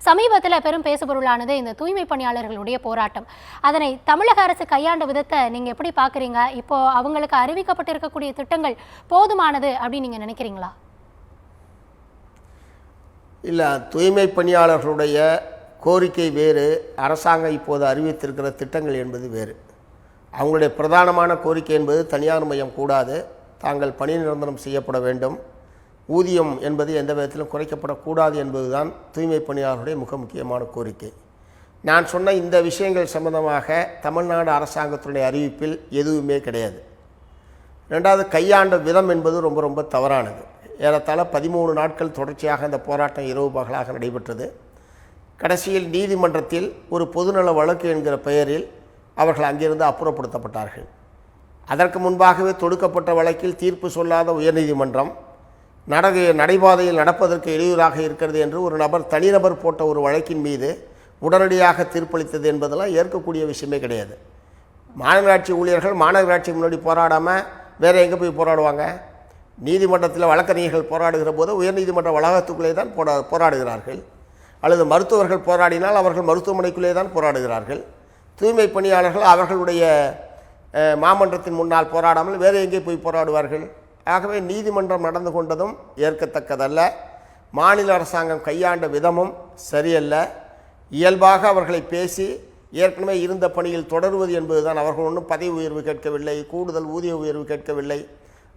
சமீபத்தில் பெரும் பேசுபொருளானது இந்த தூய்மை பணியாளர்களுடைய போராட்டம். அதனை தமிழக அரசு கையாண்ட விதத்தை நீங்க எப்படி பாக்குறீங்க? இப்போ அவங்களுக்கு அறிவிக்கப்பட்டிருக்கக்கூடிய திட்டங்கள் போதுமானது அப்படின்னு நீங்க நினைக்கிறீங்களா? இல்லை, தூய்மை பணியாளர்களுடைய கோரிக்கை வேறு, அரசாங்கம் இப்போது அறிவித்திருக்கிற திட்டங்கள் என்பது வேறு. அவங்களுடைய பிரதானமான கோரிக்கை என்பது தனியார் மையம் கூடாது, தாங்கள் பணி நிரந்தரம் செய்யப்பட வேண்டும், ஊதியம் என்பது எந்த விதத்திலும் குறைக்கப்படக்கூடாது என்பதுதான் தூய்மை பணியாளர்களுடைய மிக முக்கியமான கோரிக்கை. நான் சொன்ன இந்த விஷயங்கள் சம்பந்தமாக தமிழ்நாடு அரசாங்கத்தினுடைய அறிவிப்பில் எதுவுமே கிடையாது. ரெண்டாவது, கையாண்ட விதம் என்பது ரொம்ப ரொம்ப தவறானது. ஏறத்தாழ 13 நாட்கள் தொடர்ச்சியாக இந்த போராட்டம் இரவு பகலாக நடைபெற்றது. கடைசியில் நீதிமன்றத்தில் ஒரு பொதுநல வழக்கு என்கிற பெயரில் அவர்கள் அங்கிருந்து அப்புறப்படுத்தப்பட்டார்கள். அதற்கு முன்பாகவே தொடுக்கப்பட்ட வழக்கில் தீர்ப்பு சொல்லாத உயர்நீதிமன்றம் நடைபாதையில் நடப்பதற்கு இடையூறாக இருக்கிறது என்று ஒரு தனிநபர் போட்ட ஒரு வழக்கின் மீது உடனடியாக தீர்ப்பளித்தது என்பதெல்லாம் ஏற்கக்கூடிய விஷயமே கிடையாது. மாநகராட்சி ஊழியர்கள் மாநகராட்சி முன்னாடி போராடாமல் வேறு எங்கே போய் போராடுவாங்க? நீதிமன்றத்தில் வழக்கறிஞர்கள் போராடுகிற போது உயர்நீதிமன்ற வளாகத்துக்குள்ளே தான் போராடுகிறார்கள். அல்லது மருத்துவர்கள் போராடினால் அவர்கள் மருத்துவமனைக்குள்ளே தான் போராடுகிறார்கள். தூய்மை பணியாளர்கள் அவர்களுடைய மாமன்றத்தின் முன்னால் போராடாமல் வேறு எங்கே போய் போராடுவார்கள்? ஆகவே நீதிமன்றம் நடந்து கொண்டதும் ஏற்கத்தக்கதல்ல. மாநில அரசாங்கம் கையாண்ட விதமும் சரியல்ல. இயல்பாக அவர்களை பேசி ஏற்கனவே இருந்த பணியில் தொடருவது என்பதுதான். அவர்கள் ஒன்றும் பதவி உயர்வு கேட்கவில்லை, கூடுதல் ஊதிய உயர்வு கேட்கவில்லை.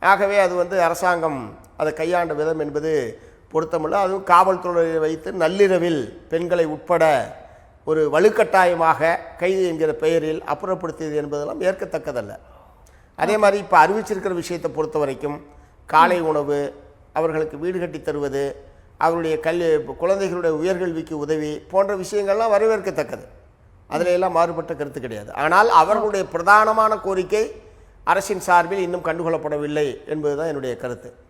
ஆகவே அது அரசாங்கம் அதை கையாண்ட விதம் என்பது பொருத்தமில்லை. அதுவும் காவல்துறையை வைத்து நள்ளிரவில் பெண்களை உட்பட ஒரு வலுக்கட்டாயமாக கைது என்கிற பெயரில் அப்புறப்படுத்தியது என்பதெல்லாம் ஏற்கத்தக்கதல்ல. அதே மாதிரி இப்போ அறிவிச்சிருக்கிற விஷயத்தை பொறுத்த வரைக்கும் காலை உணவு, அவர்களுக்கு வீடு கட்டி தருவது, அவருடைய குழந்தைகளுடைய உயர்கல்விக்கு உதவி போன்ற விஷயங்கள்லாம் வரவேற்கத்தக்கது. அதில் எல்லாம் மாறுபட்ட கருத்து கிடையாது. ஆனால் அவர்களுடைய பிரதானமான கோரிக்கை அரசின் சார்பில் இன்னும் கண்டுகொள்ளப்படவில்லை என்பதுதான் என்னுடைய கருத்து.